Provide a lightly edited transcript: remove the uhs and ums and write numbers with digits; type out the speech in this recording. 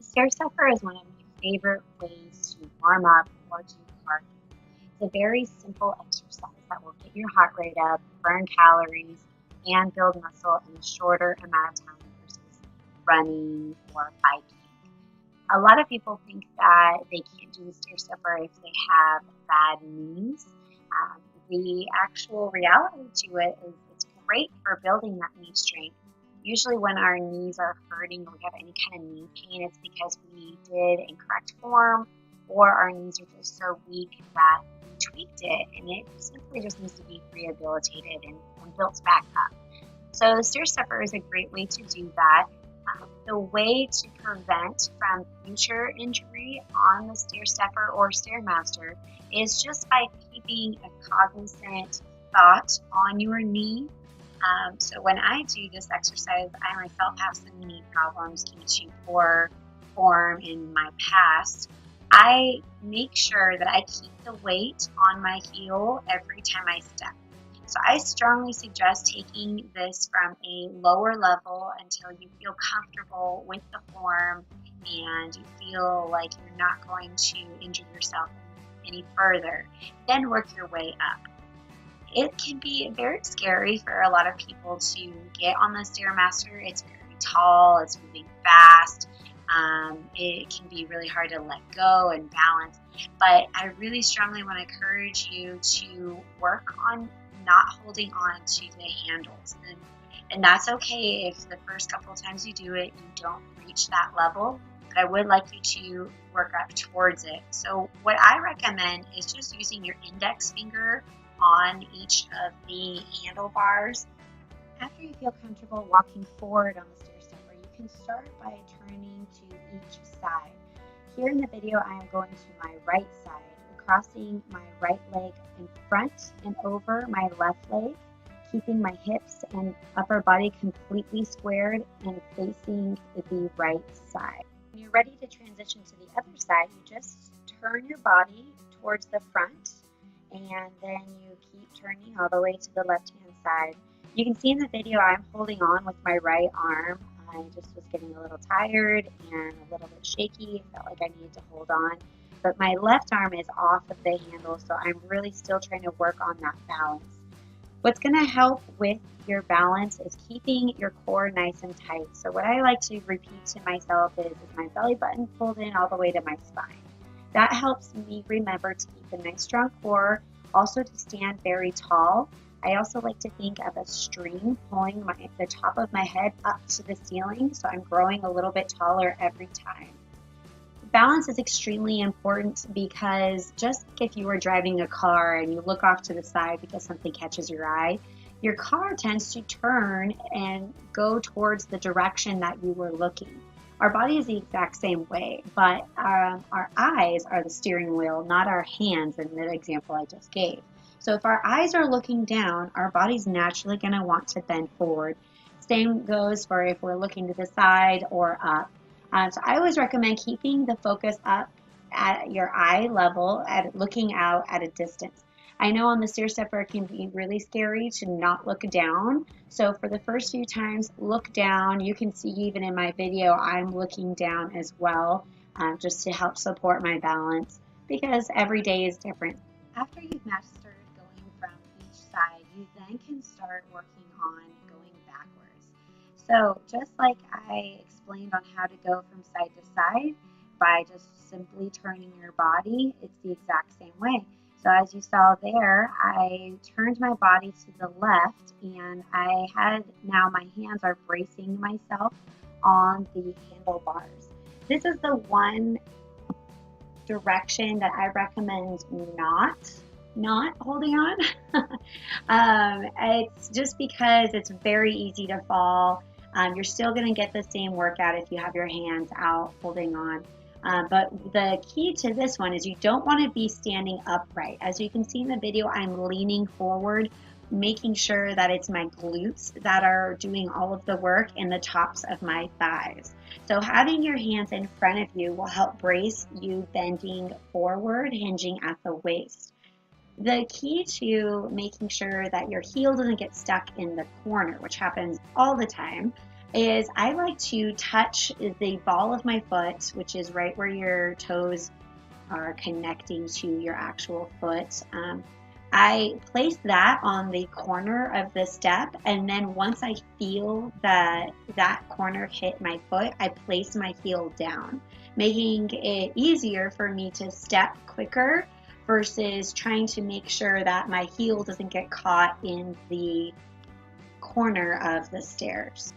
Stair Stepper is one of my favorite ways to warm up or do cardio. It's a very simple exercise that will get your heart rate up, burn calories, and build muscle in a shorter amount of time versus running or biking. A lot of people think that they can't do the stair stepper if they have bad knees. The actual reality to it is it's great for building that knee strength. Usually when our knees are hurting or we have any kind of knee pain, it's because we did incorrect form or our knees are just so weak that we tweaked it and it simply just needs to be rehabilitated and built back up. So the stair stepper is a great way to do that. The way to prevent from future injury on the stair stepper or stairmaster is just by keeping a cognizant thought on your knee. So when I do this exercise, I myself have some knee problems due to poor form in my past. I make sure that I keep the weight on my heel every time I step. So I strongly suggest taking this from a lower level until you feel comfortable with the form and you feel like you're not going to injure yourself any further. Then work your way up. It can be very scary for a lot of people to get on the Stairmaster. It's very tall, it's moving fast. It can be really hard to let go and balance, but I really strongly want to encourage you to work on not holding on to the handles. And that's okay if the first couple of times you do it, you don't reach that level, but I would like you to work up towards it. So what I recommend is just using your index finger on each of the handlebars. After you feel comfortable walking forward on the stair stepper, you can start by turning to each side. Here in the video, I am going to my right side, crossing my right leg in front and over my left leg, keeping my hips and upper body completely squared and facing the right side. When you're ready to transition to the other side, you just turn your body towards the front and then you keep turning all the way to the left-hand side. You can see in the video I'm holding on with my right arm. I just was getting a little tired and a little bit shaky. Felt like I needed to hold on. But my left arm is off of the handle, so I'm really still trying to work on that balance. What's going to help with your balance is keeping your core nice and tight. So what I like to repeat to myself is my belly button pulled in all the way to my spine. That helps me remember to keep a nice strong core, also to stand very tall. I also like to think of a string pulling the top of my head up to the ceiling, so I'm growing a little bit taller every time. Balance is extremely important because just like if you were driving a car and you look off to the side because something catches your eye, your car tends to turn and go towards the direction that you were looking. Our body is the exact same way, but our eyes are the steering wheel, not our hands in the example I just gave. So if our eyes are looking down, our body's naturally going to want to bend forward. Same goes for if we're looking to the side or up. So I always recommend keeping the focus up at your eye level, at looking out at a distance. I know on the stair stepper it can be really scary to not look down. So for the first few times, look down. You can see even in my video, I'm looking down as well, just to help support my balance because every day is different. After you've mastered going from each side, you then can start working on going backwards. So just like I explained on how to go from side to side by just simply turning your body, it's the exact same way. So as you saw there, I turned my body to the left and I had now my hands are bracing myself on the handlebars. This is the one direction that I recommend not holding on. It's just because it's very easy to fall. You're still going to get the same workout if you have your hands out holding on. But the key to this one is you don't want to be standing upright. As you can see in the video, I'm leaning forward, making sure that it's my glutes that are doing all of the work and the tops of my thighs. So having your hands in front of you will help brace you bending forward, hinging at the waist. The key to making sure that your heel doesn't get stuck in the corner, which happens all the time, is I like to touch the ball of my foot, which is right where your toes are connecting to your actual foot. I place that on the corner of the step, and then once I feel that corner hit my foot, I place my heel down, making it easier for me to step quicker versus trying to make sure that my heel doesn't get caught in the corner of the stairs.